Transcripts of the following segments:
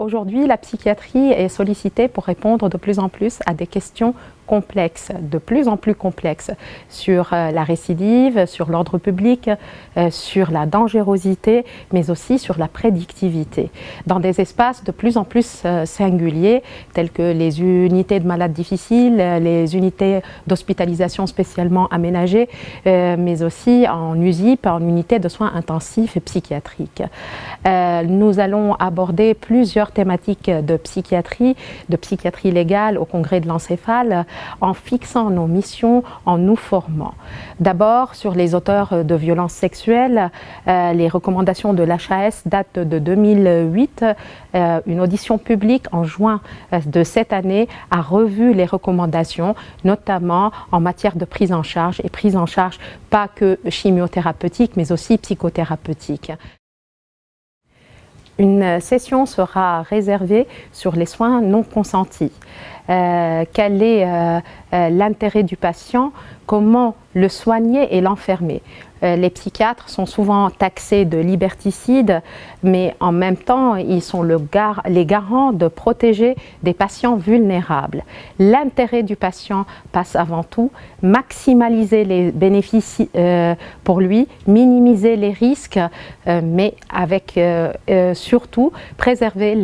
Aujourd'hui, la psychiatrie est sollicitée pour répondre de plus en plus à des questions complexes, de plus en plus complexes, sur la récidive, sur l'ordre public, sur la dangerosité, mais aussi sur la prédictivité. Dans des espaces de plus en plus singuliers, tels que les unités de malades difficiles, les unités d'hospitalisation spécialement aménagées, mais aussi en USIP, en unité de soins intensifs et psychiatriques. Nous allons aborder plusieurs thématiques de psychiatrie légale au congrès de l'encéphale, en fixant nos missions, en nous formant. D'abord, sur les auteurs de violences sexuelles, les recommandations de l'HAS datent de 2008. Une audition publique en juin de cette année a revu les recommandations, notamment en matière de prise en charge, et prise en charge pas que chimiothérapeutique, mais aussi psychothérapeutique. Une session sera réservée sur les soins non consentis. Quel est l'intérêt du patient? Comment le soigner et l'enfermer? Les psychiatres sont souvent taxés de liberticides, mais en même temps, ils sont les garants de protéger des patients vulnérables. L'intérêt du patient passe avant tout, maximaliser les bénéfices pour lui, minimiser les risques, mais avec surtout préserver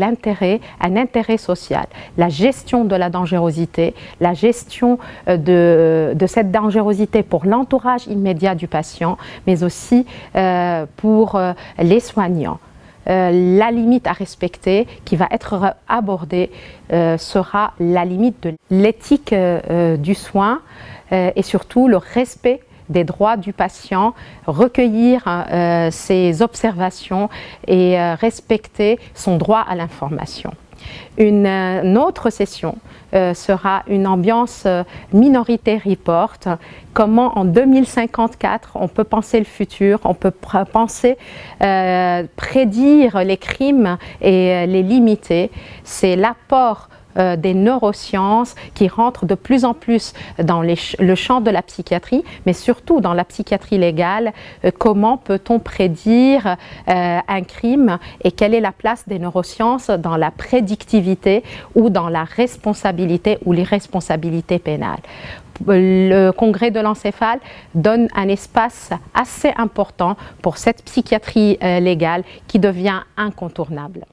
un intérêt social. La gestion de la dangerosité, la gestion de cette dangerosité pour l'entourage immédiat du patient, mais aussi pour les soignants. La limite à respecter qui va être abordée sera la limite de l'éthique du soin et surtout le respect des droits du patient, recueillir ses observations et respecter son droit à l'information. Une autre session sera une ambiance Minority Report. Comment en 2054 on peut penser le futur, on peut penser prédire les crimes et les limiter. C'est l'apport des neurosciences qui rentrent de plus en plus dans le champ de la psychiatrie, mais surtout dans la psychiatrie légale. Comment peut-on prédire un crime et quelle est la place des neurosciences dans la prédictivité ou dans la responsabilité ou l'irresponsabilité pénale? Le congrès de l'encéphale donne un espace assez important pour cette psychiatrie légale qui devient incontournable.